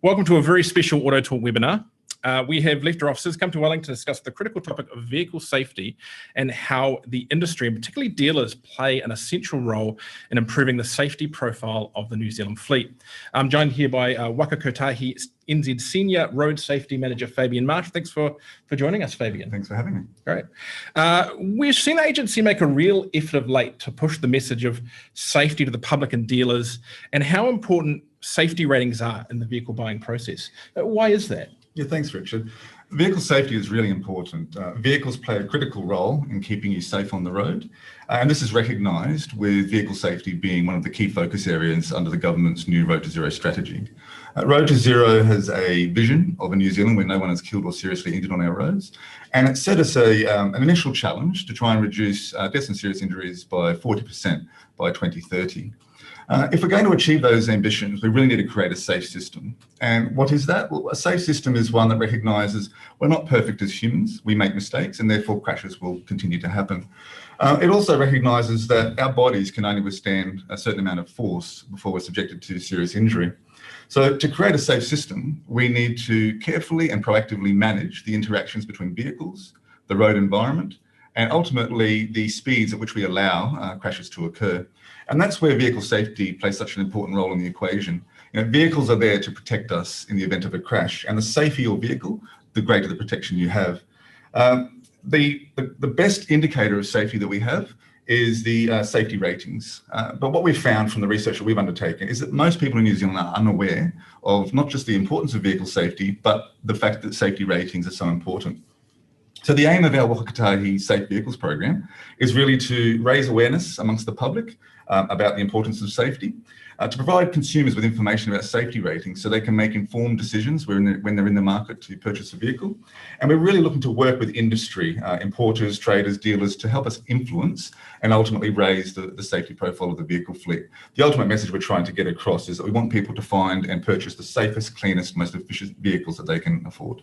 Welcome to a very special AutoTalk webinar. We have left our offices, come to Wellington to discuss the critical topic of vehicle safety and how the industry, and particularly dealers, play an essential role in improving the safety profile of the New Zealand fleet. I'm joined here by Waka Kotahi, NZ Senior Road Safety Manager, Fabian Marsh. Thanks for joining us, Fabian. Thanks for having me. Great. We've seen the agency make a real effort of late to push the message of safety to the public and dealers and how important safety ratings are in the vehicle buying process. Why is that? Yeah, thanks, Richard. Vehicle safety is really important. Vehicles play a critical role in keeping you safe on the road. And this is recognised with vehicle safety being one of the key focus areas under the government's new Road to Zero strategy. Road to Zero has a vision of a New Zealand where no one is killed or seriously injured on our roads. And it set us an initial challenge to try and reduce deaths and serious injuries by 40% by 2030. If we're going to achieve those ambitions, we really need to create a safe system. And what is that? Well, a safe system is one that recognises we're not perfect as humans. We make mistakes and therefore crashes will continue to happen. It also recognises that our bodies can only withstand a certain amount of force before we're subjected to serious injury. So to create a safe system, we need to carefully and proactively manage the interactions between vehicles, the road environment, and ultimately the speeds at which we allow crashes to occur. And that's where vehicle safety plays such an important role in the equation. Vehicles are there to protect us in the event of a crash, and the safer your vehicle, the greater the protection you have. The best indicator of safety that we have is the safety ratings. But what we've found from the research that we've undertaken is that most people in New Zealand are unaware of not just the importance of vehicle safety, but the fact that safety ratings are so important. So the aim of our Waka Kotahi Safe Vehicles program is really to raise awareness amongst the public about the importance of safety, to provide consumers with information about safety ratings so they can make informed decisions when they're in the market to purchase a vehicle. And we're really looking to work with industry, importers, traders, dealers to help us influence and ultimately raise the safety profile of the vehicle fleet. The ultimate message we're trying to get across is that we want people to find and purchase the safest, cleanest, most efficient vehicles that they can afford.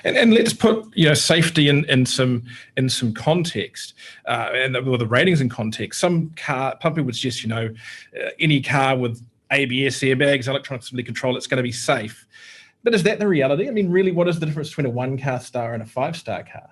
And let's put safety in some context, and the ratings in context. Some people would suggest any car with ABS, airbags, electronic stability control, it's going to be safe. But is that the reality? I mean, really, what is the difference between a 1-car star and a 5-star car?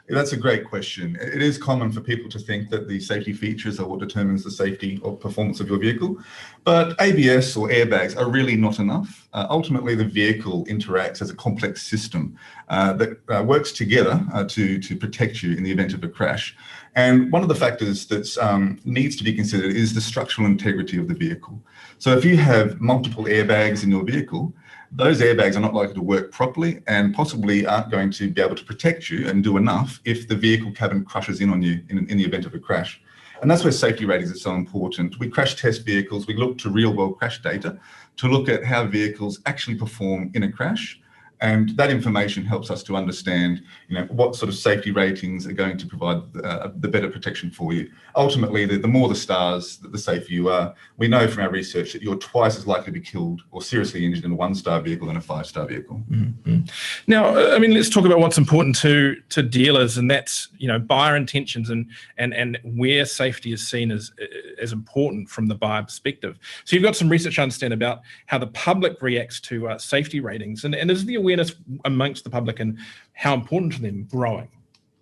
Yeah, that's a great question. It is common for people to think that the safety features are what determines the safety or performance of your vehicle, but ABS or airbags are really not enough. Ultimately, the vehicle interacts as a complex system that works together to protect you in the event of a crash. And one of the factors that needs to be considered is the structural integrity of the vehicle. So if you have multiple airbags in your vehicle, those airbags are not likely to work properly and possibly aren't going to be able to protect you and do enough if the vehicle cabin crushes in on you in the event of a crash. And that's where safety ratings are so important. We crash test vehicles, we look to real world crash data to look at how vehicles actually perform in a crash. And that information helps us to understand, what sort of safety ratings are going to provide the better protection for you. Ultimately, the more the stars, the safer you are. We know from our research that you're twice as likely to be killed or seriously injured in a 1-star vehicle than a 5-star vehicle. Mm-hmm. Now, let's talk about what's important to dealers, and that's buyer intentions and where safety is seen as important from the buyer perspective. So you've got some research to understand about how the public reacts to safety ratings, and is the awareness amongst the public and how important to them growing?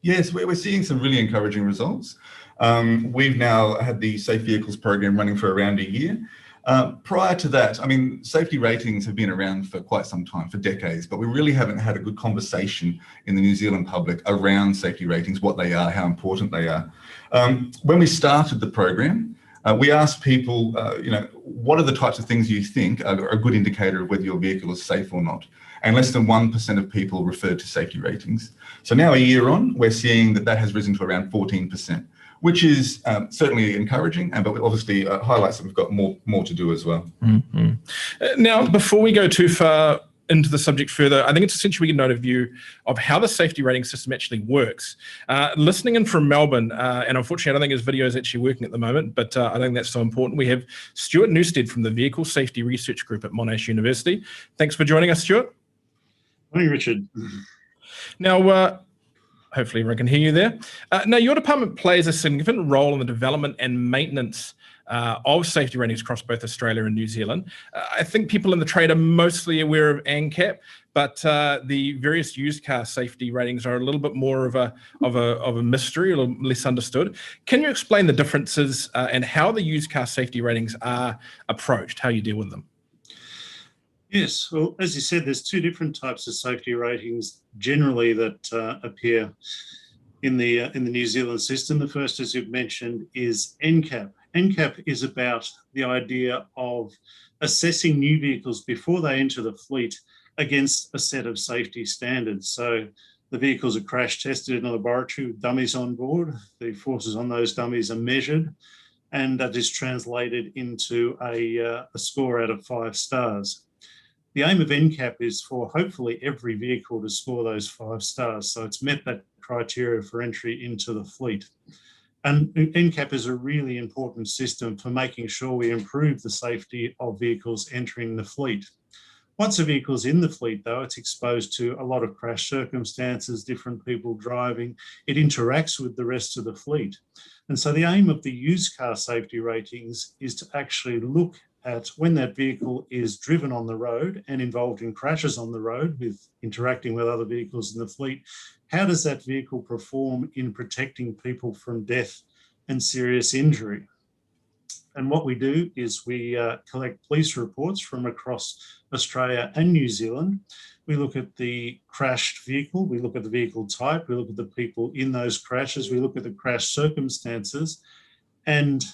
Yes, we're seeing some really encouraging results. We've now had the Safe Vehicles program running for around a year. Prior to that, safety ratings have been around for quite some time, for decades, but we really haven't had a good conversation in the New Zealand public around safety ratings, what they are, how important they are. When we started the program, we asked people, what are the types of things you think are a good indicator of whether your vehicle is safe or not? And less than 1% of people referred to safety ratings. So now a year on, we're seeing that has risen to around 14%, which is certainly encouraging, but obviously highlights that we've got more to do as well. Mm-hmm. Now, before we go too far into the subject further, I think it's essential we get an overview of how the safety rating system actually works. Listening in from Melbourne, and unfortunately I don't think his video is actually working at the moment, but I think that's so important. We have Stuart Newstead from the Vehicle Safety Research Group at Monash University. Thanks for joining us, Stuart. Morning, Richard. Now, hopefully everyone can hear you there. Now, your department plays a significant role in the development and maintenance of safety ratings across both Australia and New Zealand. I think people in the trade are mostly aware of ANCAP, but the various used car safety ratings are a little bit more of a mystery, a little less understood. Can you explain the differences and how the used car safety ratings are approached, how you deal with them? Yes, well, as you said, there's two different types of safety ratings generally that appear in the New Zealand system. The first, as you've mentioned, is NCAP. NCAP is about the idea of assessing new vehicles before they enter the fleet against a set of safety standards. So the vehicles are crash tested in a laboratory with dummies on board. The forces on those dummies are measured, and that is translated into a score out of 5 stars. The aim of NCAP is for hopefully every vehicle to score those 5 stars. So it's met that criteria for entry into the fleet. And NCAP is a really important system for making sure we improve the safety of vehicles entering the fleet. Once a vehicle's in the fleet, though, it's exposed to a lot of crash circumstances, different people driving. It interacts with the rest of the fleet. And so the aim of the used car safety ratings is to actually look at when that vehicle is driven on the road and involved in crashes on the road with interacting with other vehicles in the fleet, how does that vehicle perform in protecting people from death and serious injury? And what we do is we collect police reports from across Australia and New Zealand. We look at the crashed vehicle, we look at the vehicle type, we look at the people in those crashes, we look at the crash circumstances, and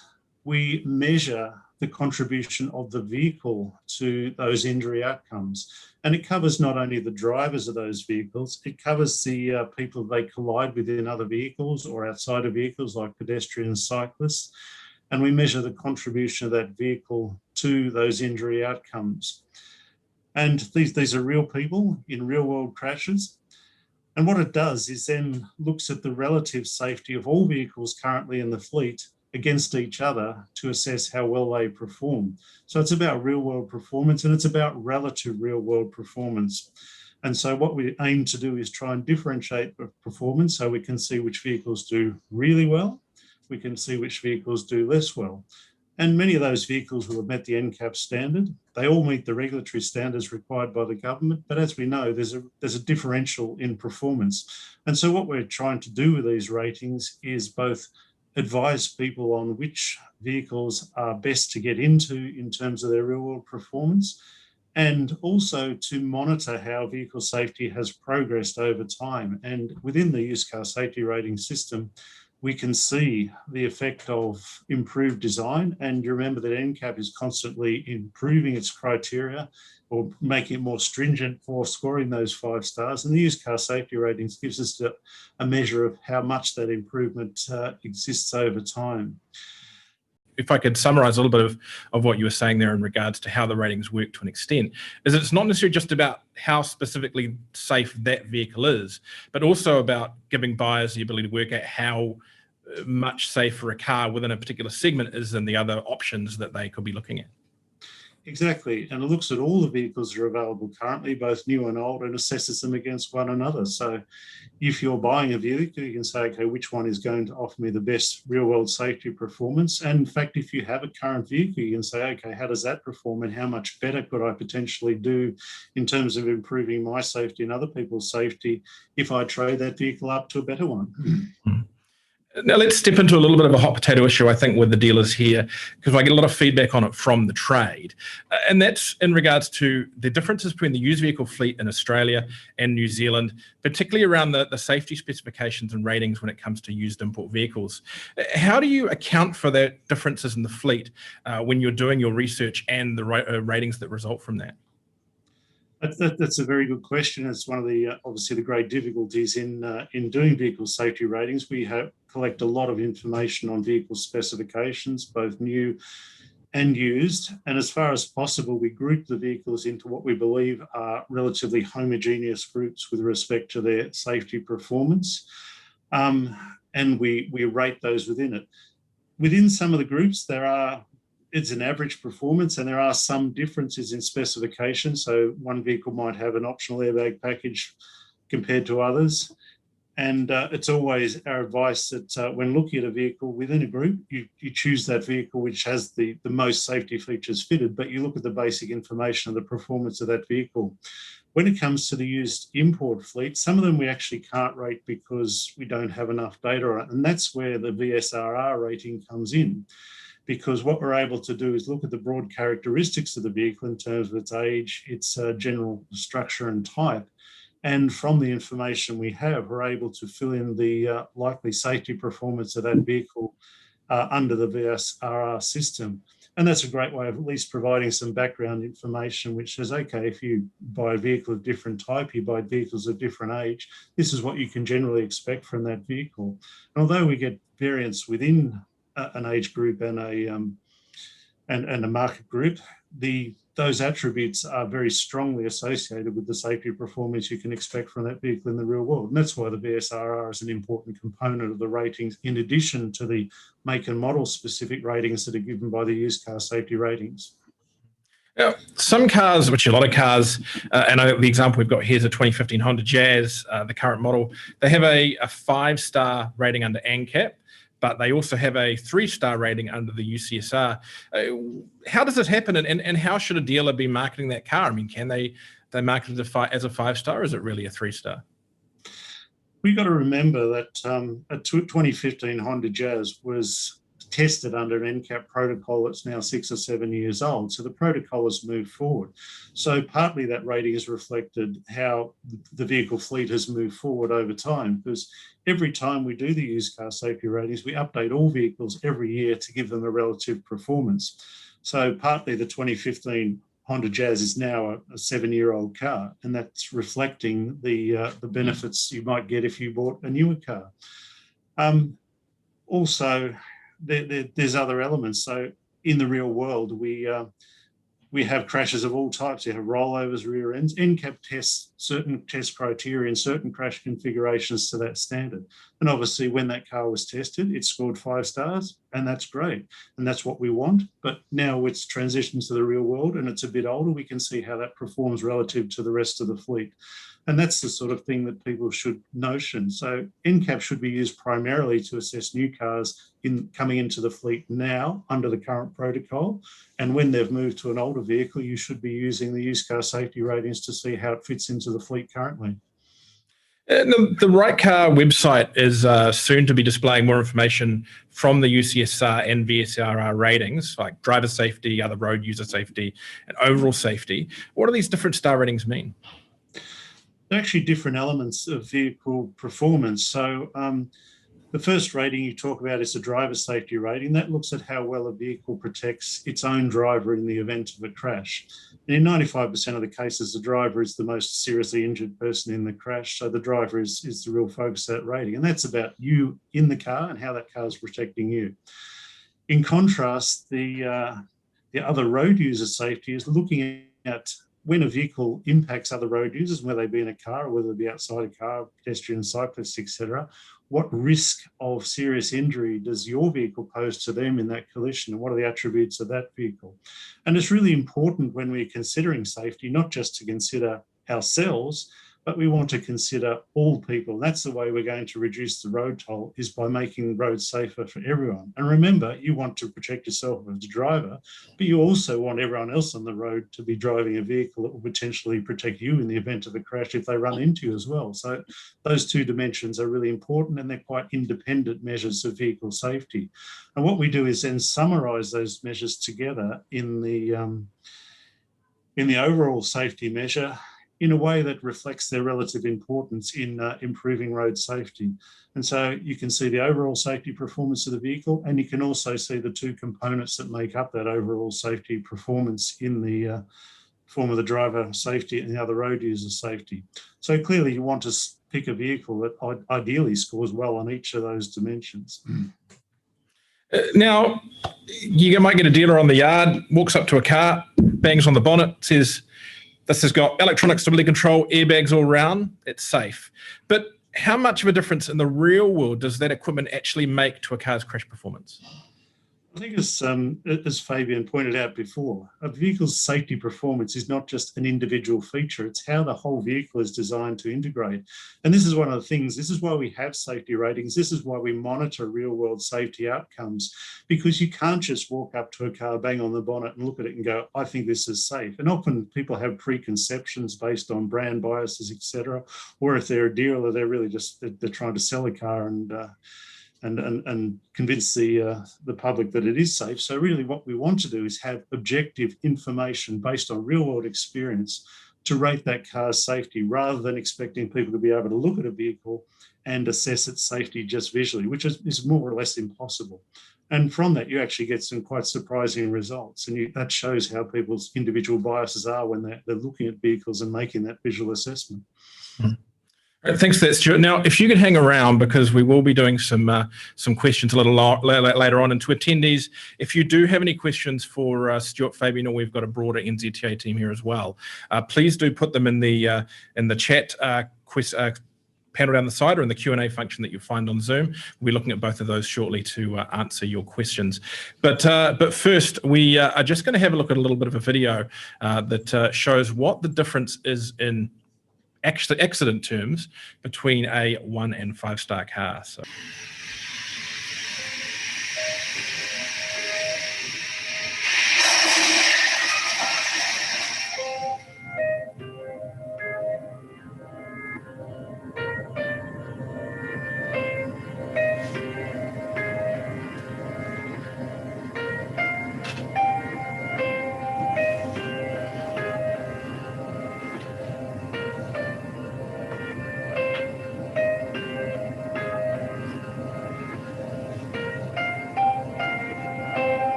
we measure the contribution of the vehicle to those injury outcomes. And it covers not only the drivers of those vehicles, it covers the people they collide with in other vehicles or outside of vehicles like pedestrians, cyclists. And we measure the contribution of that vehicle to those injury outcomes. And these are real people in real world crashes. And what it does is then looks at the relative safety of all vehicles currently in the fleet against each other to assess how well they perform. So it's about real world performance, and it's about relative real world performance. And so what we aim to do is try and differentiate the performance so we can see which vehicles do really well, we can see which vehicles do less well. And many of those vehicles will have met the NCAP standard. They all meet the regulatory standards required by the government. But as we know, there's a differential in performance. And so what we're trying to do with these ratings is both advise people on which vehicles are best to get into in terms of their real world performance, and also to monitor how vehicle safety has progressed over time. And within the used car safety rating system, we can see the effect of improved design. And you remember that NCAP is constantly improving its criteria or making it more stringent for scoring those 5 stars. And the used car safety ratings gives us a measure of how much that improvement exists over time. If I could summarize a little bit of what you were saying there in regards to how the ratings work to an extent, is it's not necessarily just about how specifically safe that vehicle is, but also about giving buyers the ability to work out how much safer a car within a particular segment is than the other options that they could be looking at. Exactly, and it looks at all the vehicles that are available currently, both new and old, and assesses them against one another. So if you're buying a vehicle, you can say, okay, which one is going to offer me the best real world safety performance? And in fact, if you have a current vehicle, you can say, okay, how does that perform and how much better could I potentially do in terms of improving my safety and other people's safety if I trade that vehicle up to a better one? Now let's step into a little bit of a hot potato issue, I think, with the dealers here, because I get a lot of feedback on it from the trade. And that's in regards to the differences between the used vehicle fleet in Australia and New Zealand, particularly around the safety specifications and ratings when it comes to used import vehicles. How do you account for the differences in the fleet when you're doing your research and the ratings that result from that? That's a very good question. It's one of the obviously the great difficulties in doing vehicle safety ratings. We collect a lot of information on vehicle specifications, both new and used. And as far as possible, we group the vehicles into what we believe are relatively homogeneous groups with respect to their safety performance. And we rate those within it. Within some of the groups, it's an average performance, and there are some differences in specification. So one vehicle might have an optional airbag package compared to others. And it's always our advice that when looking at a vehicle within a group, you choose that vehicle which has the most safety features fitted, but you look at the basic information of the performance of that vehicle. When it comes to the used import fleet, some of them we actually can't rate because we don't have enough data on it. And that's where the VSRR rating comes in, because what we're able to do is look at the broad characteristics of the vehicle in terms of its age, its general structure and type. And from the information we have, we're able to fill in the likely safety performance of that vehicle under the VSRR system. And that's a great way of at least providing some background information, which says, okay, if you buy a vehicle of different type, you buy vehicles of different age, this is what you can generally expect from that vehicle. And although we get variance within an age group and a market group, those attributes are very strongly associated with the safety performance you can expect from that vehicle in the real world. And that's why the VSRR is an important component of the ratings, in addition to the make and model specific ratings that are given by the used car safety ratings. Now, some cars, which are a lot of cars, and the example we've got here is a 2015 Honda Jazz, the current model, they have a 5-star rating under ANCAP, but they also have a 3-star rating under the UCSR. How does this happen, and how should a dealer be marketing that car? I mean, can they market it as a 5-star, or is it really a 3-star? We've got to remember that a 2015 Honda Jazz was tested under an NCAP protocol that's now 6 or 7 years old. So the protocol has moved forward. So partly that rating has reflected how the vehicle fleet has moved forward over time, because every time we do the used car safety ratings, we update all vehicles every year to give them a relative performance. So partly the 2015 Honda Jazz is now a 7-year-old car, and that's reflecting the benefits you might get if you bought a newer car. Also, there's other elements. So in the real world, we have crashes of all types. You have rollovers, rear ends. NCAP tests certain test criteria and certain crash configurations to that standard. And obviously, when that car was tested, it scored 5 stars, and that's great. And that's what we want. But now it's transitioned to the real world, and it's a bit older. We can see how that performs relative to the rest of the fleet. And that's the sort of thing that people should notion. So NCAP should be used primarily to assess new cars coming into the fleet now under the current protocol. And when they've moved to an older vehicle, you should be using the used car safety ratings to see how it fits into the fleet currently. The Right Car website is soon to be displaying more information from the UCSR and VSRR ratings, like driver safety, other road user safety, and overall safety. What do these different star ratings mean? They're actually different elements of vehicle performance. So the first rating you talk about is a driver safety rating. That looks at how well a vehicle protects its own driver in the event of a crash. And in 95% of the cases, the driver is the most seriously injured person in the crash. So the driver is the real focus of that rating. And that's about you in the car and how that car is protecting you. In contrast, the other road user safety is looking at when a vehicle impacts other road users, whether they be in a car or whether they be outside a car, pedestrian, cyclists, etc., what risk of serious injury does your vehicle pose to them in that collision, and what are the attributes of that vehicle? And it's really important when we're considering safety, not just to consider ourselves, but we want to consider all people. That's the way we're going to reduce the road toll, is by making the roads safer for everyone. And remember, you want to protect yourself as a driver, but you also want everyone else on the road to be driving a vehicle that will potentially protect you in the event of a crash if they run into you as well. So those two dimensions are really important, and they're quite independent measures of vehicle safety. And what we do is then summarize those measures together in the overall safety measure in a way that reflects their relative importance in improving road safety. And so you can see the overall safety performance of the vehicle, and you can also see the two components that make up that overall safety performance in the form of the driver safety and the other road user safety. So clearly you want to pick a vehicle that ideally scores well on each of those dimensions. Now, you might get a dealer on the yard, walks up to a car, bangs on the bonnet, says, "This has got electronic stability control, airbags all around, it's safe." But how much of a difference in the real world does that equipment actually make to a car's crash performance? I think as Fabian pointed out before, a vehicle's safety performance is not just an individual feature, it's how the whole vehicle is designed to integrate. And this is one of the things, this is why we have safety ratings, this is why we monitor real world safety outcomes, because you can't just walk up to a car, bang on the bonnet and look at it and go, I think this is safe. And often people have preconceptions based on brand biases, etc. Or if they're a dealer, they're really just, they're trying to sell a car and convince the public that it is safe. So really what we want to do is have objective information based on real world experience to rate that car's safety, rather than expecting people to be able to look at a vehicle and assess its safety just visually, which is more or less impossible. And from that, you actually get some quite surprising results. And that shows how people's individual biases are when they're looking at vehicles and making that visual assessment. Mm. Thanks for that, Stuart. Now, if you could hang around, because we will be doing some questions a little later on. And to attendees, if you do have any questions for Stuart, Fabian, or we've got a broader NZTA team here as well, please do put them in the chat panel down the side, or in the Q&A function that you'll find on Zoom. We'll be looking at both of those shortly to answer your questions. But first, we are just going to have a look at a little bit of a video that shows what the difference is in accident terms between a 1- and 5-star car. So.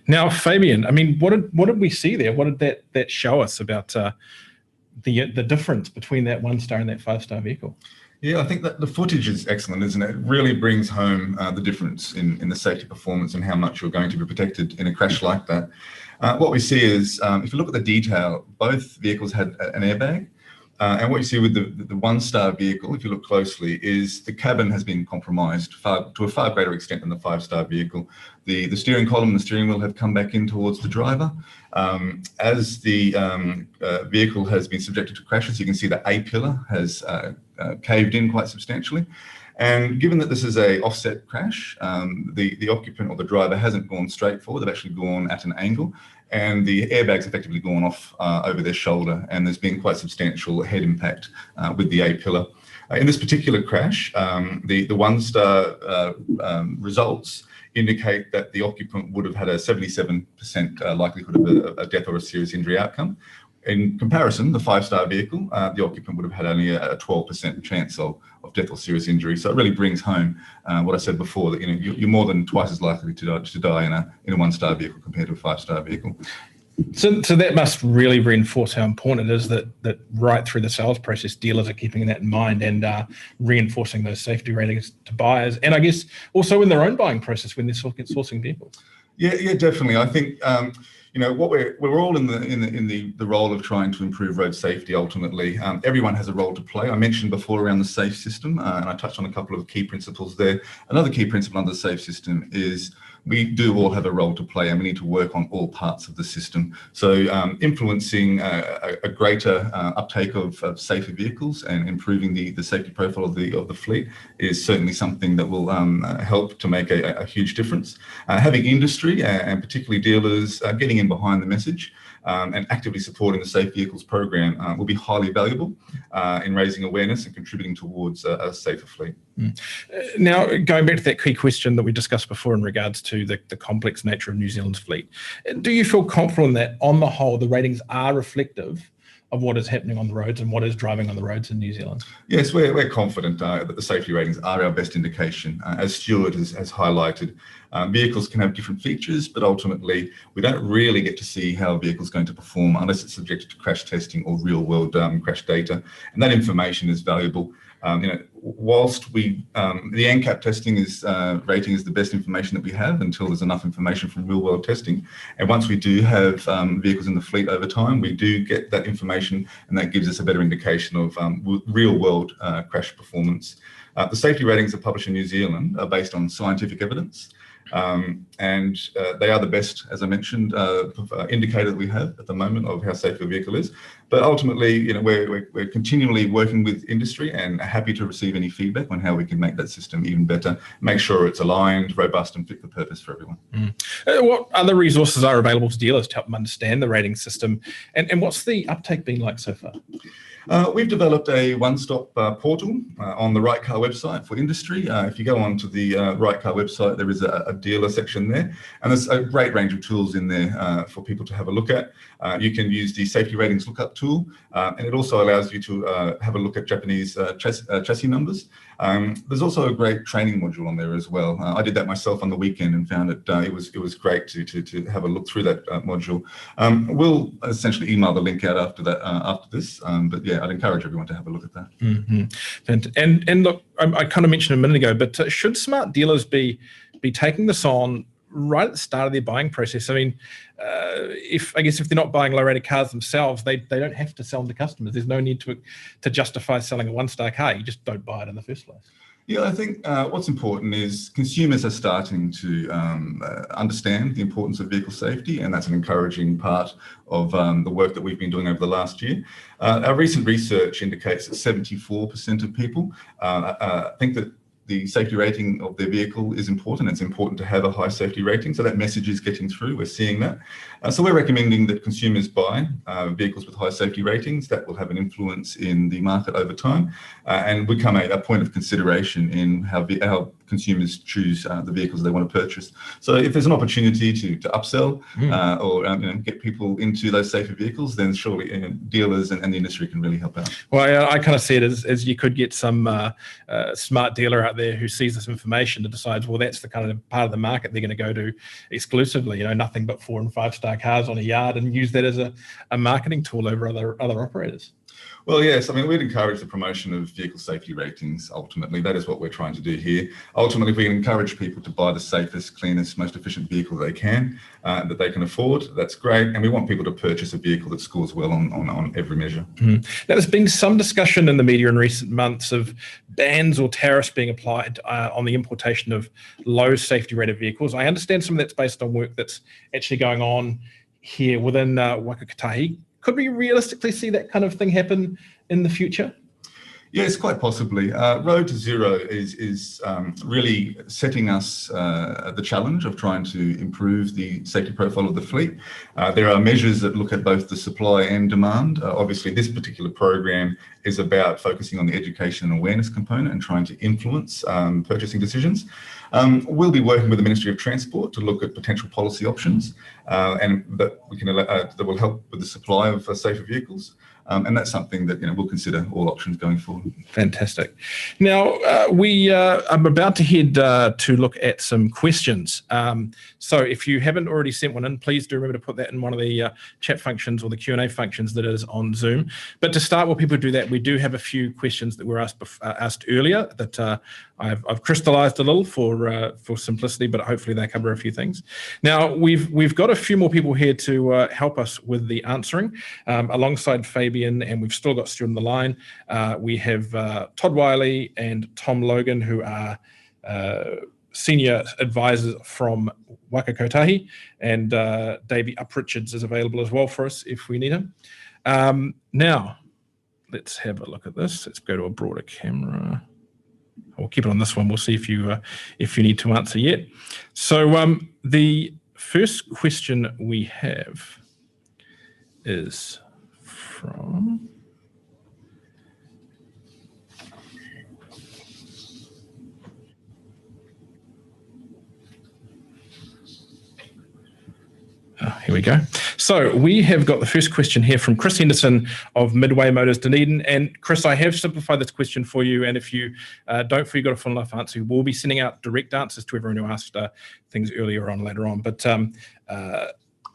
Now, Fabian, I mean, what did we see there? What did that show us about the difference between that 1-star and that 5-star vehicle? Yeah, I think that the footage is excellent, isn't it? It really brings home the difference in the safety performance and how much you're going to be protected in a crash like that. What we see is, if you look at the detail, both vehicles had an airbag. And what you see with the 1-star vehicle, if you look closely, is the cabin has been compromised to a far greater extent than the 5-star vehicle. The steering column and the steering wheel have come back in towards the driver. As the vehicle has been subjected to crashes, you can see the A-pillar has caved in quite substantially. And given that this is a offset crash, the occupant or the driver hasn't gone straight forward, they've actually gone at an angle, and the airbag's effectively gone off over their shoulder, and there's been quite substantial head impact with the A-pillar. In this particular crash, the 1-star results indicate that the occupant would have had a 77% likelihood of a death or a serious injury outcome. In comparison, the 5-star vehicle, the occupant would have had only a 12% chance of death or serious injury. So it really brings home what I said before, that you're more than twice as likely to die in a 1-star vehicle compared to a 5-star vehicle. So that must really reinforce how important it is that right through the sales process, dealers are keeping that in mind and reinforcing those safety ratings to buyers, and I guess also in their own buying process when they're sourcing vehicles. Yeah, definitely. I think what we're all in the role of trying to improve road safety. Ultimately, everyone has a role to play. I mentioned before around the SAFE system, and I touched on a couple of key principles there. Another key principle under the SAFE system is we do all have a role to play, and we need to work on all parts of the system. So influencing a greater uptake of safer vehicles and improving the safety profile of the fleet is certainly something that will help to make a huge difference. Having industry and particularly dealers getting in behind the message and actively supporting the Safe Vehicles program will be highly valuable in raising awareness and contributing towards a safer fleet. Now, going back to that key question that we discussed before in regards to the complex nature of New Zealand's fleet, do you feel confident that on the whole the ratings are reflective what is happening on the roads and what is driving on the roads in New Zealand? Yes, we're confident that the safety ratings are our best indication. As Stuart has highlighted, vehicles can have different features, but ultimately we don't really get to see how a vehicle is going to perform unless it's subjected to crash testing or real-world crash data, and that information is valuable. Whilst the NCAP testing rating is the best information that we have until there's enough information from real-world testing, and once we do have vehicles in the fleet over time, we do get that information, and that gives us a better indication of real-world crash performance. The safety ratings are published in New Zealand are based on scientific evidence. And they are the best, as I mentioned, indicator that we have at the moment of how safe a vehicle is. But ultimately, we're continually working with industry and are happy to receive any feedback on how we can make that system even better, make sure it's aligned, robust, and fit for purpose for everyone. What other resources are available to dealers to help them understand the rating system, and what's the uptake been like so far? We've developed a one-stop portal on the Right Car website for industry. If you go onto the Right Car website, there is a dealer section there, and there's a great range of tools in there for people to have a look at. You can use the safety ratings lookup tool, and it also allows you to have a look at Japanese chassis numbers. There's also a great training module on there as well. I did that myself on the weekend and found it was great to have a look through that module. We'll essentially email the link out after this, but yeah, I'd encourage everyone to have a look at that. And look, I kind of mentioned a minute ago, but should smart dealers be taking this on right at the start of their buying process? I mean, if they're not buying low-rated cars themselves, they don't have to sell them to customers. There's no need to justify selling a one-star car. You just don't buy it in the first place. Yeah, I think what's important is consumers are starting to understand the importance of vehicle safety, and that's an encouraging part of the work that we've been doing over the last year. Our recent research indicates that 74% of people think that the safety rating of their vehicle is important. It's important to have a high safety rating, so that message is getting through. We're seeing that. So we're recommending that consumers buy vehicles with high safety ratings. That will have an influence in the market over time and become a point of consideration in how consumers choose the vehicles they want to purchase. So if there's an opportunity to upsell or get people into those safer vehicles, then surely dealers and the industry can really help out. Well, I kind of see it as you could get some smart dealer out there who sees this information and decides, well, that's the kind of part of the market they're going to go to exclusively, nothing but 4- and 5-star cars on a yard, and use that as a marketing tool over other operators. Well, yes, I mean, we'd encourage the promotion of vehicle safety ratings. Ultimately, that is what we're trying to do here. Ultimately, if we can encourage people to buy the safest, cleanest, most efficient vehicle they can, that they can afford, that's great. And we want people to purchase a vehicle that scores well on every measure. Now, there's been some discussion in the media in recent months of bans or tariffs being applied on the importation of low safety rated vehicles. I understand some of that's based on work that's actually going on here within Waka Kotahi. Could we realistically see that kind of thing happen in the future? Yes, quite possibly. Road to Zero is really setting us the challenge of trying to improve the safety profile of the fleet. There are measures that look at both the supply and demand. Obviously, this particular program is about focusing on the education and awareness component and trying to influence purchasing decisions. We'll be working with the Ministry of Transport to look at potential policy options and that will help with the supply of safer vehicles. And that's something that we'll consider all options going forward. Fantastic. Now, I'm about to head to look at some questions. So if you haven't already sent one in, please do remember to put that in one of the chat functions or the Q&A functions that is on Zoom. But to start, while people do that, we do have a few questions that were asked earlier that I've crystallized a little for simplicity, but hopefully they cover a few things. Now, we've got a few more people here to help us with the answering alongside Fabian, and we've still got Stuart on the line. We have Todd Wiley and Tom Logan, who are senior advisors from Waka Kotahi, and Davey Uprichards is available as well for us if we need him. Now, let's have a look at this. Let's go to a broader camera. We'll keep it on this one. We'll see if you need to answer yet. So the first question we have is from here we go. So we have got the first question here from Chris Henderson of Midway Motors Dunedin. And Chris, I have simplified this question for you. And if you don't feel you got a full enough answer, we'll be sending out direct answers to everyone who asked things earlier on later on. But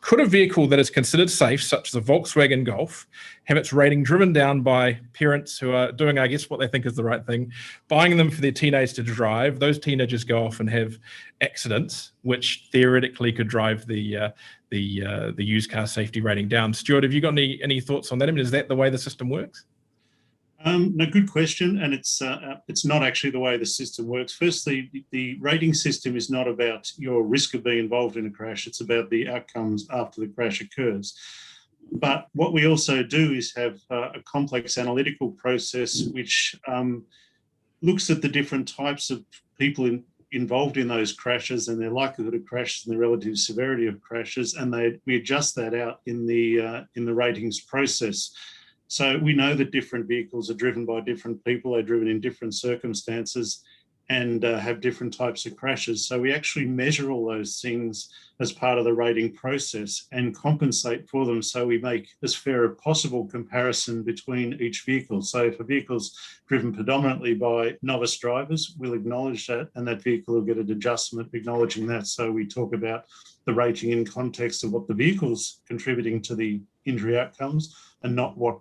could a vehicle that is considered safe, such as a Volkswagen Golf, have its rating driven down by parents who are doing, I guess, what they think is the right thing, buying them for their teenagers to drive? Those teenagers go off and have accidents, which theoretically could drive the used car safety rating down. Stuart, have you got any thoughts on that? I mean, is that the way the system works? No, good question, and it's not actually the way the system works. Firstly, the rating system is not about your risk of being involved in a crash. It's about the outcomes after the crash occurs. But what we also do is have a complex analytical process which looks at the different types of people involved in those crashes and their likelihood of crashes and the relative severity of crashes, and we adjust that out in the ratings process. So we know that different vehicles are driven by different people, they're driven in different circumstances and have different types of crashes. So we actually measure all those things as part of the rating process and compensate for them, so we make as fair a possible comparison between each vehicle. So if a vehicle's driven predominantly by novice drivers, we'll acknowledge that, and that vehicle will get an adjustment acknowledging that. So we talk about the rating in context of what the vehicle's contributing to the injury outcomes, and not what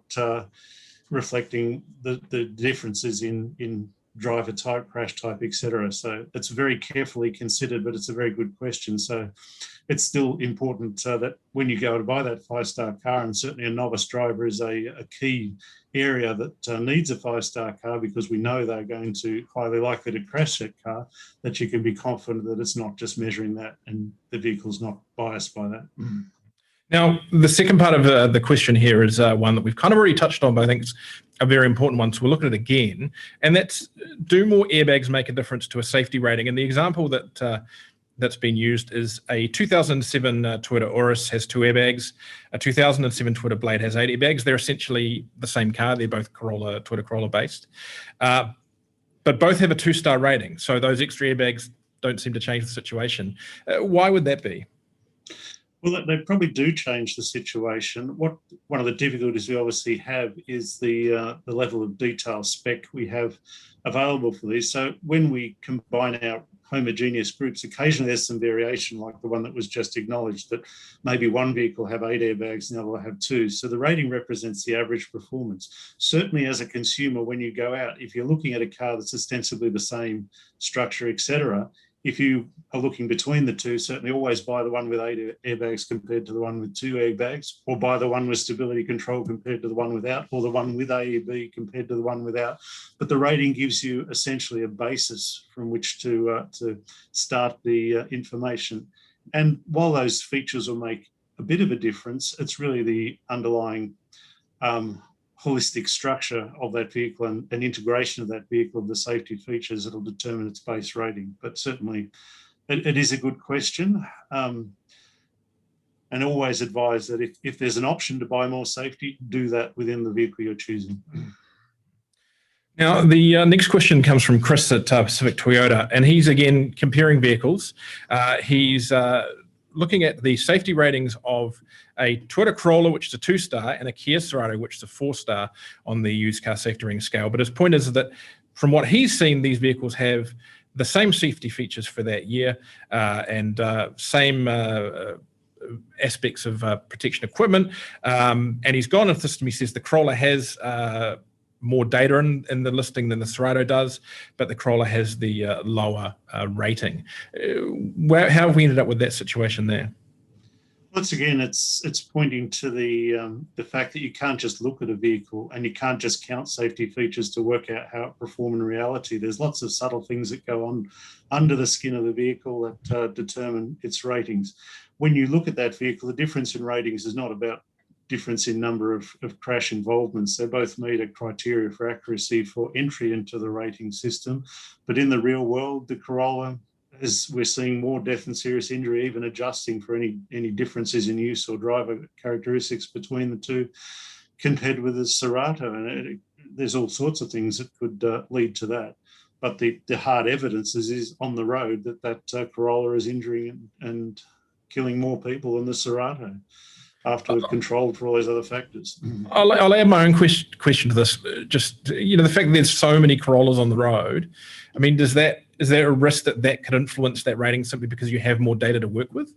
reflecting the differences in driver type, crash type, etc. So it's very carefully considered, but it's a very good question. So it's still important that when you go to buy that 5-star car, and certainly a novice driver is a key area that needs a 5-star car, because we know they're going to highly likely to crash that car, that you can be confident that it's not just measuring that and the vehicle's not biased by that. Now, the second part of the question here is one that we've kind of already touched on, but I think it's a very important one, so we'll look at it again. And that's, do more airbags make a difference to a safety rating? And the example that's been used is a 2007 Toyota Auris has 2 airbags. A 2007 Toyota Blade has 8 airbags. They're essentially the same car. They're both Toyota Corolla based. But both have a 2-star rating. So those extra airbags don't seem to change the situation. Why would that be? Well, they probably do change the situation. One of the difficulties we obviously have is the level of detail spec we have available for these. So when we combine our homogeneous groups, occasionally there's some variation, like the one that was just acknowledged, that maybe one vehicle have 8 airbags and the other will have 2. So the rating represents the average performance. Certainly as a consumer, when you go out, if you're looking at a car that's ostensibly the same structure, etc., if you are looking between the two, certainly always buy the one with 8 airbags compared to the one with 2 airbags, or buy the one with stability control compared to the one without, or the one with AEB compared to the one without. But the rating gives you essentially a basis from which to start the information. And while those features will make a bit of a difference, it's really the underlying holistic structure of that vehicle and integration of that vehicle of the safety features that will determine its base rating. But certainly it is a good question, and always advise that if there's an option to buy more safety, do that within the vehicle you're choosing. Now, the next question comes from Chris at Pacific Toyota, and he's again comparing vehicles. He's looking at the safety ratings of a Toyota Corolla, which is a 2-star, and a Kia Sorento, which is a 4-star on the used car safety rating scale. But his point is that from what he's seen, these vehicles have the same safety features for that year and same aspects of protection equipment. And he's gone into the system. He says the Corolla has more data in the listing than the Sorento does, but the Corolla has the lower rating. How have we ended up with that situation there? Once again, it's pointing to the fact that you can't just look at a vehicle and you can't just count safety features to work out how it performs in reality. There's lots of subtle things that go on under the skin of the vehicle that determine its ratings. When you look at that vehicle, the difference in ratings is not about difference in number of crash involvements. They both meet a criteria for accuracy for entry into the rating system. But in the real world, the Corolla, as we're seeing more death and serious injury, even adjusting for any differences in use or driver characteristics between the two, compared with the Sorento. And there's all sorts of things that could lead to that. But the hard evidence is on the road that Corolla is injuring and killing more people than the Sorento. after we've controlled for all those other factors. I'll add my own question to this. Just, the fact that there's so many Corollas on the road, I mean, is there a risk that could influence that rating simply because you have more data to work with?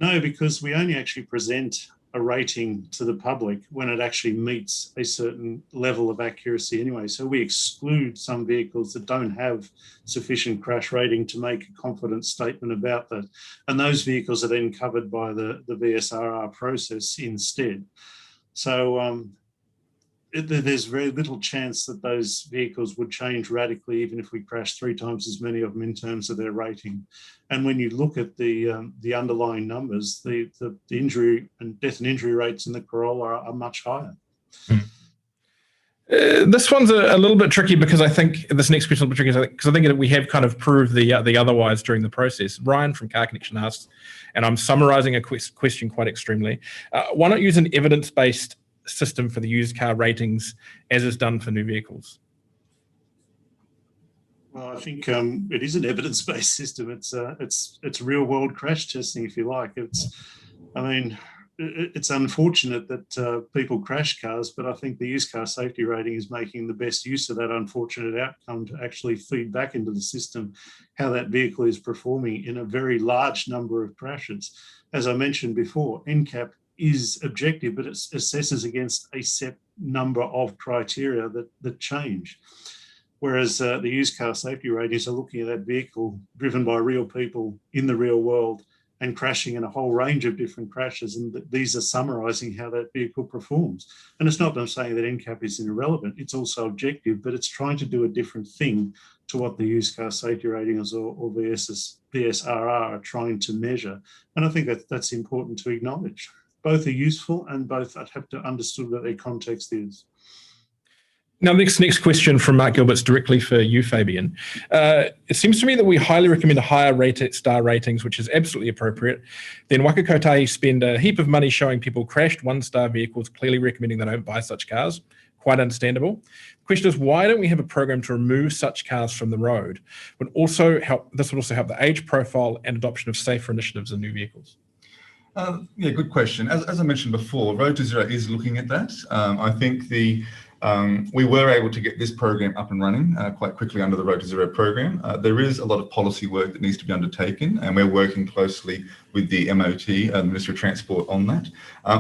No, because we only actually present a rating to the public when it actually meets a certain level of accuracy anyway. So we exclude some vehicles that don't have sufficient crash rating to make a confident statement about that. And those vehicles are then covered by the VSRR process instead. So there's very little chance that those vehicles would change radically, even if we crash 3 times as many of them in terms of their rating. And when you look at the underlying numbers, the injury and death and injury rates in the Corolla are much higher. This one's a little bit tricky because I think this next question is a little bit tricky because I think that we have kind of proved the otherwise during the process. Ryan from Car Connection asks, and I'm summarising a question quite extremely, why not use an evidence-based system for the used car ratings as is done for new vehicles? Well, I think it is an evidence-based system. It's real-world crash testing, if you like. It's unfortunate that people crash cars, but I think the used car safety rating is making the best use of that unfortunate outcome to actually feed back into the system how that vehicle is performing in a very large number of crashes. As I mentioned before, NCAP is objective, but it assesses against a set number of criteria that change. Whereas the used car safety ratings are looking at that vehicle driven by real people in the real world and crashing in a whole range of different crashes. And these are summarising how that vehicle performs. And it's not that I'm saying that NCAP is irrelevant, it's also objective, but it's trying to do a different thing to what the used car safety ratings or VSRR are trying to measure. And I think that's important to acknowledge. Both are useful and both I'd have to understand what their context is. Now, next question from Mark Gilbert's directly for you, Fabian. It seems to me that we highly recommend higher star ratings, which is absolutely appropriate. Then Waka Kotahi spend a heap of money showing people crashed 1-star vehicles, clearly recommending they don't buy such cars. Quite understandable. The question is, why don't we have a program to remove such cars from the road? This would also help the age profile and adoption of safer initiatives in new vehicles. Yeah, good question. As I mentioned before, Road to Zero is looking at that. I think we were able to get this program up and running quite quickly under the Road to Zero program. There is a lot of policy work that needs to be undertaken, and we're working closely with the MOT, the Ministry of Transport, on that.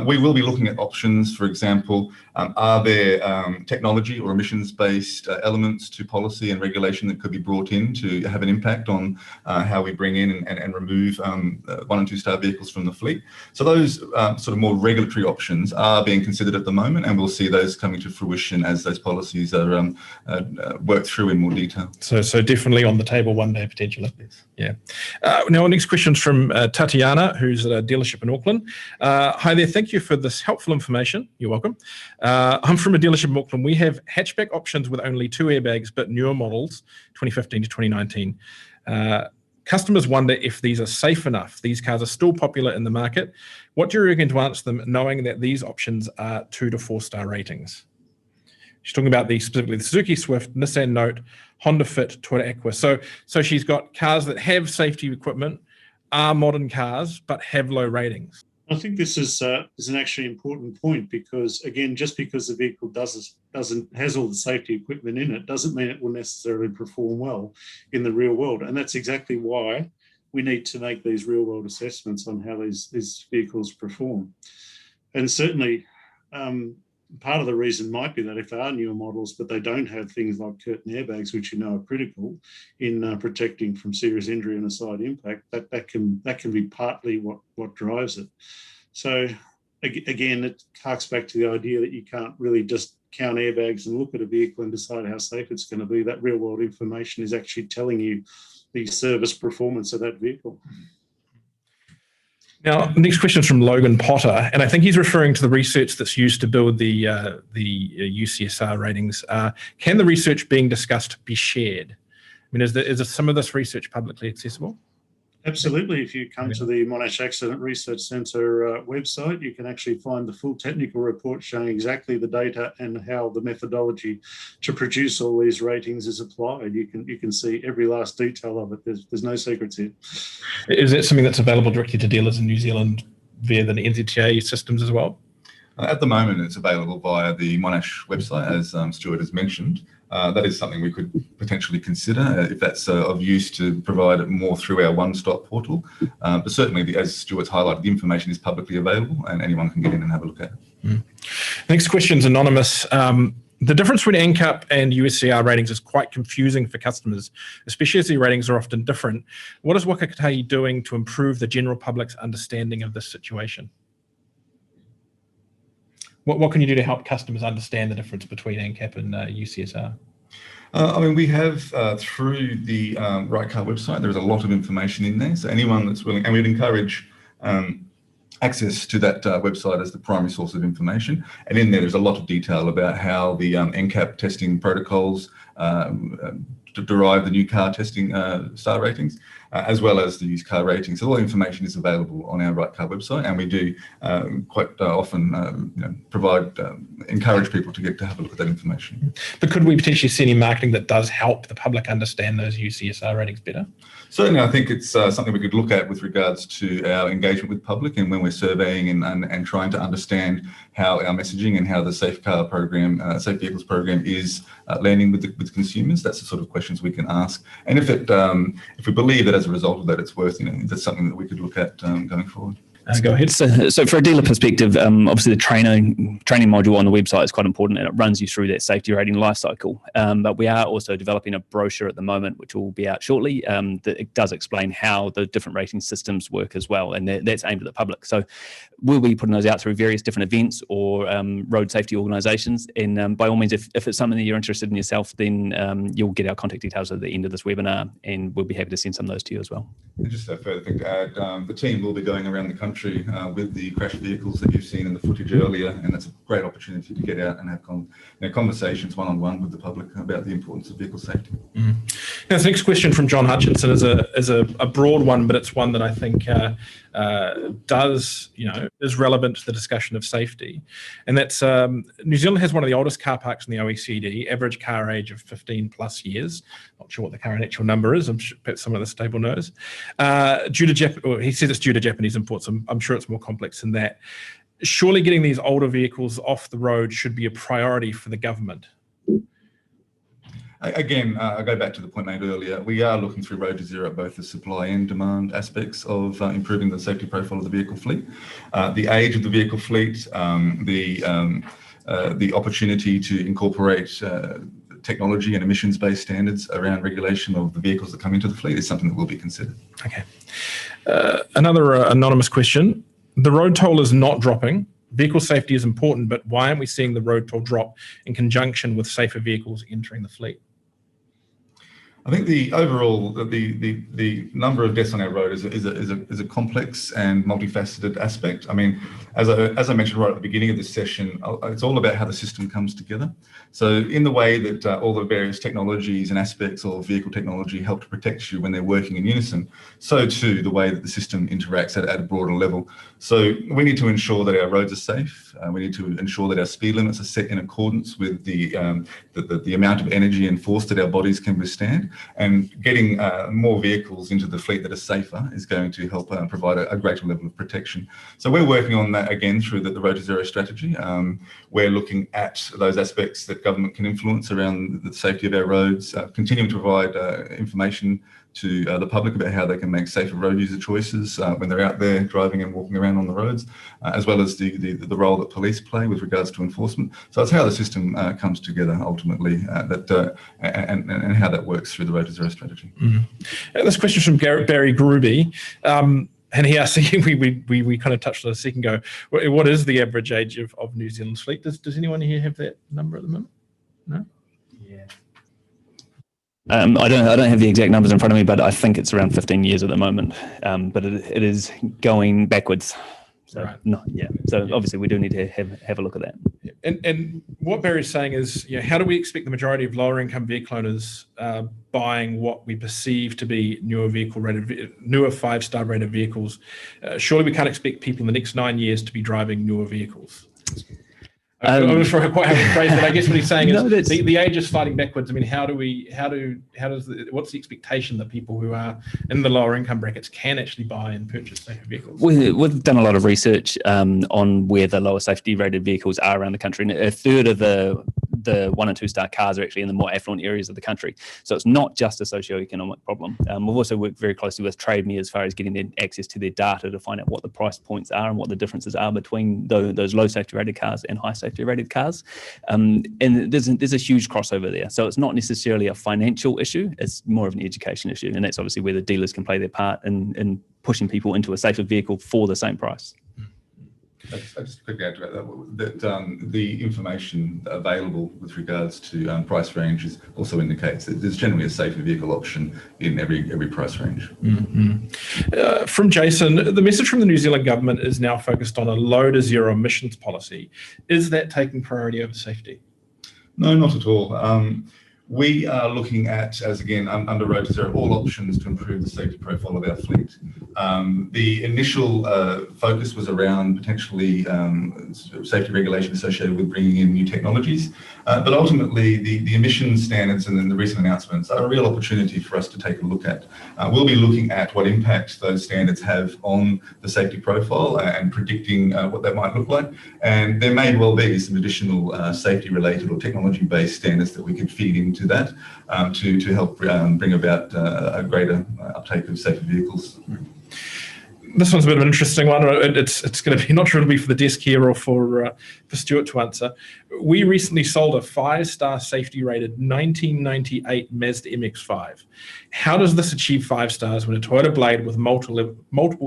We will be looking at options. For example, are there technology or emissions-based elements to policy and regulation that could be brought in to have an impact on how we bring in and remove 1- and 2-star vehicles from the fleet? So those sort of more regulatory options are being considered at the moment, and we'll see those coming to fruition as those policies are worked through in more detail. So definitely on the table one day, potentially. Yes. Yeah. Now, our next question is from Tatiana, who's at a dealership in Auckland. Hi there. Thank you for this helpful information. You're welcome. I'm from a dealership in Auckland. We have hatchback options with only 2 airbags, but newer models, 2015 to 2019. Customers wonder if these are safe enough. These cars are still popular in the market. What do you reckon to answer them, knowing that these options are 2 to 4-star ratings? She's talking about specifically the Suzuki Swift, Nissan Note, Honda Fit, Toyota Aqua. So she's got cars that have safety equipment, are modern cars, but have low ratings. I think this is an actually important point because, again, just because the vehicle has all the safety equipment in it doesn't mean it will necessarily perform well in the real world. And that's exactly why we need to make these real world assessments on how these vehicles perform. And certainly, part of the reason might be that if they are newer models, but they don't have things like curtain airbags, which are critical in protecting from serious injury and a side impact, that can be partly what drives it. So again, it harks back to the idea that you can't really just count airbags and look at a vehicle and decide how safe it's going to be. That real world information is actually telling you the service performance of that vehicle. Now, the next question is from Logan Potter, and I think he's referring to the research that's used to build the UCSR ratings. Can the research being discussed be shared? I mean, is some of this research publicly accessible? Absolutely. If you come to the Monash Accident Research Centre website, you can actually find the full technical report showing exactly the data and how the methodology to produce all these ratings is applied. You can see every last detail of it. There's no secrets here. Is that something that's available directly to dealers in New Zealand via the NZTA systems as well? At the moment, it's available via the Monash website, as Stuart has mentioned. That is something we could potentially consider if that's of use to provide it more through our one-stop portal. But certainly, as Stuart's highlighted, the information is publicly available and anyone can get in and have a look at it. Next question's anonymous. The difference between NCAP and USCR ratings is quite confusing for customers, especially as the ratings are often different. What is Waka Kotahi doing to improve the general public's understanding of this situation? What can you do to help customers understand the difference between NCAP and UCSR? I mean, we have through the Right Car website, there's a lot of information in there. So anyone that's willing, and we'd encourage access to that website as the primary source of information. And in there's a lot of detail about how the NCAP testing protocols derive the new car testing star ratings, as well as the used car ratings. So all the information is available on our Right Car website, and we do quite often encourage people to have a look at that information. But could we potentially see any marketing that does help the public understand those UCSR ratings better? Certainly, I think it's something we could look at with regards to our engagement with public, and when we're surveying and trying to understand how our messaging and how the Safe Car program, Safe Vehicles program is landing with consumers. That's the sort of questions we can ask. And if we believe that as a result of that, it's worth, that's something that we could look at going forward. Go ahead. So for a dealer perspective, obviously the training module on the website is quite important, and it runs you through that safety rating life cycle. But we are also developing a brochure at the moment, which will be out shortly, that it does explain how the different rating systems work as well, and that's aimed at the public. So we'll be putting those out through various different events or road safety organisations. And by all means, if it's something that you're interested in yourself, then you'll get our contact details at the end of this webinar, and we'll be happy to send some of those to you as well. And just a further thing to add, the team will be going around the country with the crashed vehicles that you've seen in the footage earlier, and that's a great opportunity to get out and have conversations one-on-one with the public about the importance of vehicle safety. Now, the next question from John Hutchinson is a broad one, but it's one that I think is relevant to the discussion of safety, and that's New Zealand has one of the oldest car parks in the OECD, average car age of 15 plus years. Not sure what the current actual number is. I'm sure perhaps some of the stable knows. He says it's due to Japanese imports. I'm sure it's more complex than that. Surely getting these older vehicles off the road should be a priority for the government. Again, I go back to the point made earlier. We are looking through Road to Zero at both the supply and demand aspects of improving the safety profile of the vehicle fleet. The age of the vehicle fleet, the opportunity to incorporate technology and emissions-based standards around regulation of the vehicles that come into the fleet is something that will be considered. Okay. Another anonymous question. The road toll is not dropping. Vehicle safety is important, but why aren't we seeing the road toll drop in conjunction with safer vehicles entering the fleet? I think the overall the number of deaths on our road is a complex and multifaceted aspect. I mean, as I mentioned right at the beginning of this session, it's all about how the system comes together. So in the way that all the various technologies and aspects of vehicle technology help to protect you when they're working in unison, so too the way that the system interacts at a broader level. So we need to ensure that our roads are safe. We need to ensure that our speed limits are set in accordance with the amount of energy and force that our bodies can withstand. And getting more vehicles into the fleet that are safer is going to help provide a greater level of protection. So we're working on that again through the Road to Zero strategy. We're looking at those aspects that government can influence around the safety of our roads, continuing to provide information to the public about how they can make safer road user choices when they're out there driving and walking around on the roads, as well as the role that police play with regards to enforcement. So that's how the system comes together ultimately, and how that works through the Road to Zero strategy. Mm-hmm. This question from Barry Gruby, and he asked, we kind of touched on it a second ago, what is the average age of New Zealand's fleet? Does anyone here have that number at the moment? No? Yeah. I don't have the exact numbers in front of me, but I think it's around 15 years at the moment. But it is going backwards. So right. So obviously we do need to have a look at that. And what Barry's saying is, how do we expect the majority of lower income vehicle owners buying what we perceive to be newer 5-star rated vehicles? Surely we can't expect people in the next 9 years to be driving newer vehicles. I'm not sure quite how to phrase it. I guess what he's saying is No, that's- the age is sliding backwards. I mean, what's the expectation that people who are in the lower income brackets can actually buy and purchase safer vehicles? We've done a lot of research on where the lower safety rated vehicles are around the country, and a third of the 1 and 2 star cars are actually in the more affluent areas of the country. So it's not just a socioeconomic problem. We've also worked very closely with Trade Me as far as getting their access to their data to find out what the price points are and what the differences are between those low safety rated cars and high safety rated cars. And there's a huge crossover there. So it's not necessarily a financial issue, it's more of an education issue. And that's obviously where the dealers can play their part in pushing people into a safer vehicle for the same price. I just quickly add to that the information available with regards to price ranges also indicates that there's generally a safer vehicle option in every price range. Mm-hmm. From Jason, the message from the New Zealand government is now focused on a low to zero emissions policy. Is that taking priority over safety? No, not at all. We are looking at, as again, under Road to Zero, all options to improve the safety profile of our fleet. The initial focus was around potentially safety regulation associated with bringing in new technologies. But ultimately, the emissions standards and then the recent announcements are a real opportunity for us to take a look at. We'll be looking at what impact those standards have on the safety profile and predicting what that might look like. And there may well be some additional safety-related or technology-based standards that we could feed into that to help bring about a greater uptake of safer vehicles. This one's a bit of an interesting one. It's going to be, not sure it'll be for the desk here or for Stuart to answer. We recently sold a 5-star safety rated 1998 Mazda MX-5. How does this achieve 5 stars when a Toyota Blade with multiple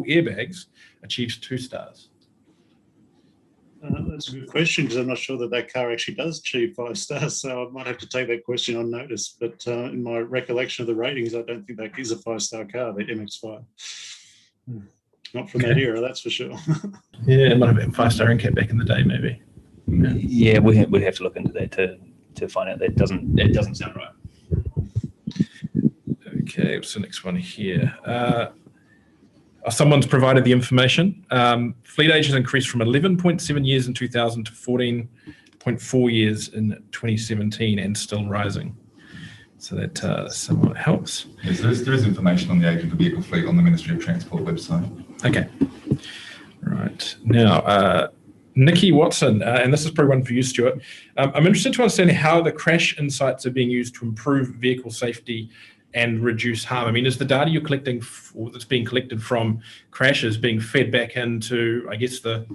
airbags achieves 2 stars? That's a good question, because I'm not sure that car actually does achieve 5 stars, so I might have to take that question on notice. But in my recollection of the ratings, I don't think that is a 5-star car, the MX-5. Not from that era, that's for sure. Yeah, it might have been 5-star NCAP back in the day, maybe. Yeah, we'd have to look into that to find out. That doesn't sound right. Okay, what's the next one here? Someone's provided the information. Fleet age has increased from 11.7 years in 2000 to 14.4 years in 2017 and still rising. So that somewhat helps. Yes, there is information on the age of the vehicle fleet on the Ministry of Transport website. Okay. Right. Now, Nikki Watson, and this is probably one for you, Stuart. I'm interested to understand how the crash insights are being used to improve vehicle safety and reduce harm. I mean, is the data you're collecting, or that's being collected from crashes, being fed back into, I guess, the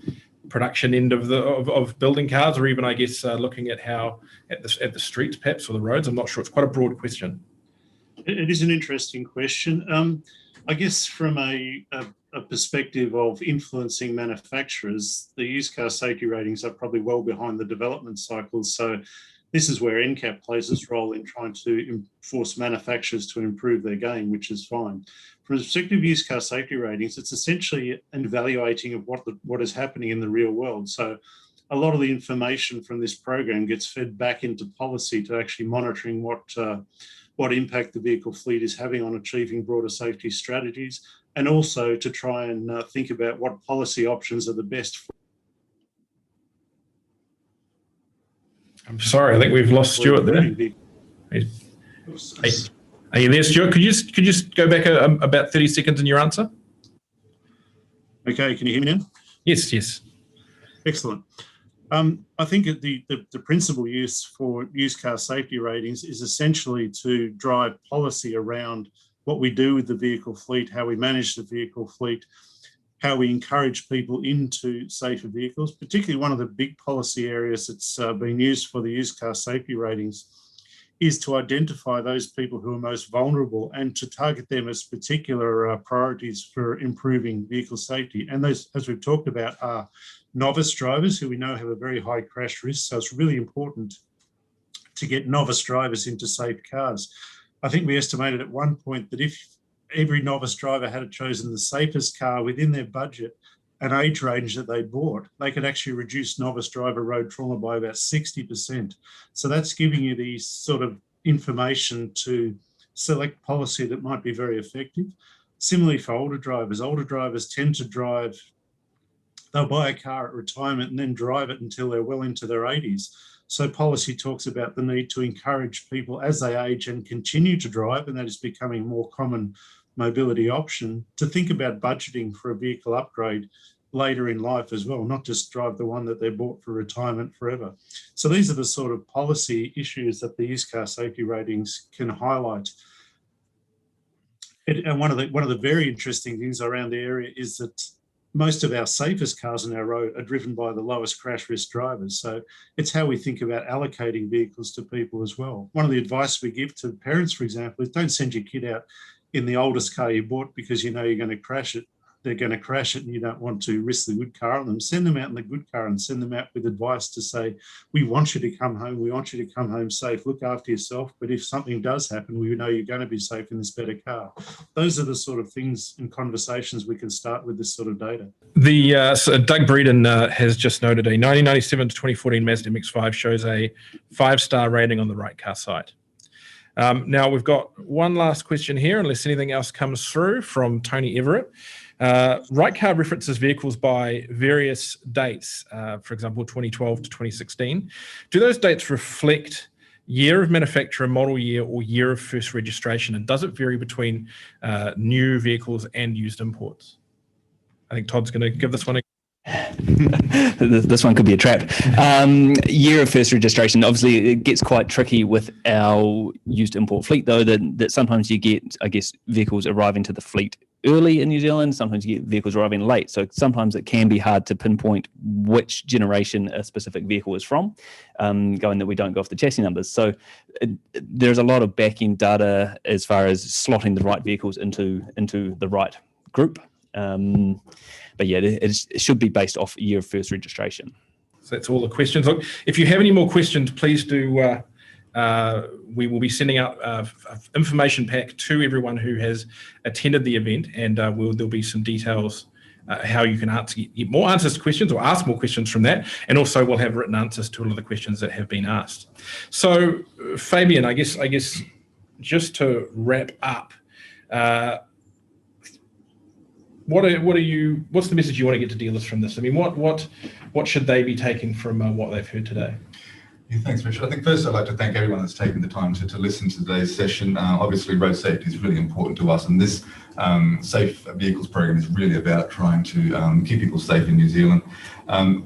production end of building cars, or even, I guess, looking at how at the streets, perhaps, or the roads? I'm not sure. It's quite a broad question. It is an interesting question. I guess from a perspective of influencing manufacturers, the used car safety ratings are probably well behind the development cycles. So this is where NCAP plays its role in trying to force manufacturers to improve their game, which is fine. From the perspective of used car safety ratings, it's essentially an evaluating of what is happening in the real world. So a lot of the information from this program gets fed back into policy to actually monitoring what impact the vehicle fleet is having on achieving broader safety strategies, and also to try and think about what policy options are the best for. I'm sorry, I think we've lost Stuart there. Are you there, Stuart? Could you just go back about 30 seconds in your answer? Okay, can you hear me now? Yes. Excellent. I think the principal use for used car safety ratings is essentially to drive policy around what we do with the vehicle fleet, how we manage the vehicle fleet, how we encourage people into safer vehicles. Particularly one of the big policy areas that's been used for the used car safety ratings is to identify those people who are most vulnerable and to target them as particular priorities for improving vehicle safety. And those, as we've talked about, are novice drivers who we know have a very high crash risk. So it's really important to get novice drivers into safe cars. I think we estimated at one point that if every novice driver had chosen the safest car within their budget and age range that they bought, they could actually reduce novice driver road trauma by about 60%. So that's giving you the sort of information to select policy that might be very effective. Similarly for older drivers tend to drive they'll buy a car at retirement and then drive it until they're well into their 80s. So policy talks about the need to encourage people as they age and continue to drive, and that is becoming a more common mobility option, to think about budgeting for a vehicle upgrade later in life as well, not just drive the one that they bought for retirement forever. So these are the sort of policy issues that the used car safety ratings can highlight. And one of the very interesting things around the area is that most of our safest cars on our road are driven by the lowest crash risk drivers. So it's how we think about allocating vehicles to people as well. One of the advice we give to parents, for example, is don't send your kid out in the oldest car you bought because you know you're going to crash it. They're going to crash it and you don't want to risk the good car on them. Send them out in the good car and send them out with advice to say, we want you to come home. We want you to come home safe. Look after yourself. But if something does happen, we know you're going to be safe in this better car. Those are the sort of things and conversations we can start with this sort of data. So Doug Breeden has just noted a 1997 to 2014 Mazda MX-5 shows a 5-star rating on the Right Car site. Now we've got one last question here, unless anything else comes through, from Tony Everett. Right Car references vehicles by various dates, for example, 2012 to 2016. Do those dates reflect year of manufacturer, model year, or year of first registration? And does it vary between new vehicles and used imports? I think Todd's going to give this one a This one could be a trap. Year of first registration. Obviously, it gets quite tricky with our used import fleet, though, that sometimes you get, I guess, vehicles arriving to the fleet early in New Zealand. Sometimes you get vehicles arriving late. So sometimes it can be hard to pinpoint which generation a specific vehicle is from, going that we don't go off the chassis numbers. So there's a lot of back-end data as far as slotting the right vehicles into the right group. But yeah, it should be based off year of first registration. So that's all the questions. Look, if you have any more questions, please do. We will be sending out information pack to everyone who has attended the event, and there'll be some details how you can get more answers to questions or ask more questions from that, and also we'll have written answers to a lot of the questions that have been asked. So, Fabian, I guess just to wrap up. What's the message you want to get to dealers from this? I mean, what should they be taking from what they've heard today? Yeah, thanks, Richard. I think first I'd like to thank everyone that's taken the time to listen to today's session. Obviously, road safety is really important to us, and this Safe Vehicles program is really about trying to keep people safe in New Zealand.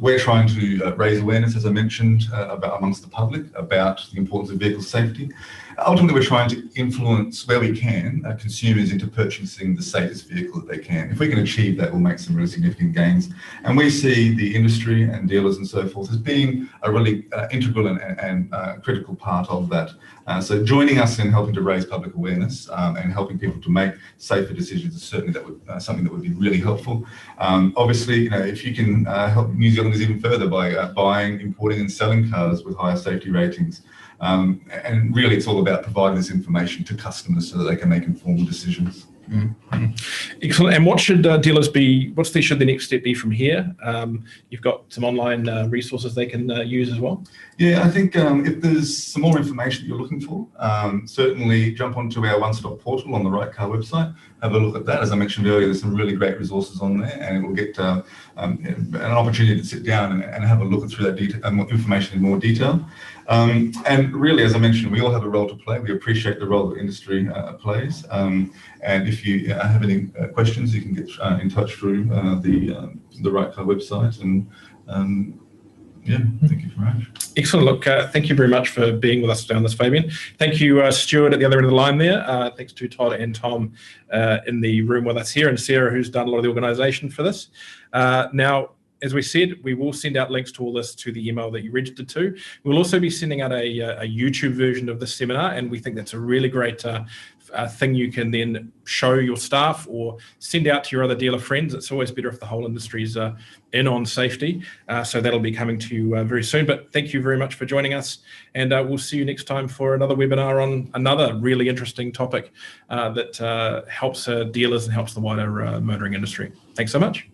We're trying to raise awareness, as I mentioned, amongst the public about the importance of vehicle safety. Ultimately, we're trying to influence, where we can, consumers into purchasing the safest vehicle that they can. If we can achieve that, we'll make some really significant gains. And we see the industry and dealers and so forth as being a really integral and critical part of that. So joining us in helping to raise public awareness and helping people to make safer decisions is certainly something that would be really helpful. Obviously, if you can help New Zealanders even further by buying, importing and selling cars with higher safety ratings. And really it's all about providing this information to customers so that they can make informed decisions. Mm-hmm. Excellent. And what should dealers be, should the next step be from here? You've got some online resources they can use as well? Yeah, I think if there's some more information that you're looking for, certainly jump onto our one-stop portal on the Right Car website, have a look at that. As I mentioned earlier, there's some really great resources on there, and it will get an opportunity to sit down and have a look through that information in more detail. And really, as I mentioned, we all have a role to play. We appreciate the role that industry plays. And if you have any questions, you can get in touch through the Right Car website. And yeah, thank you very much. Excellent. Look, thank you very much for being with us today on this, Fabian. Thank you, Stuart, at the other end of the line there. Thanks to Todd and Tom in the room with us here, and Sarah, who's done a lot of the organisation for this. Now, as we said, we will send out links to all this to the email that you registered to. We'll also be sending out a YouTube version of this seminar, and we think that's a really great thing you can then show your staff or send out to your other dealer friends. It's always better if the whole industry's in on safety. So that'll be coming to you very soon. But thank you very much for joining us, and we'll see you next time for another webinar on another really interesting topic that helps dealers and helps the wider motoring industry. Thanks so much.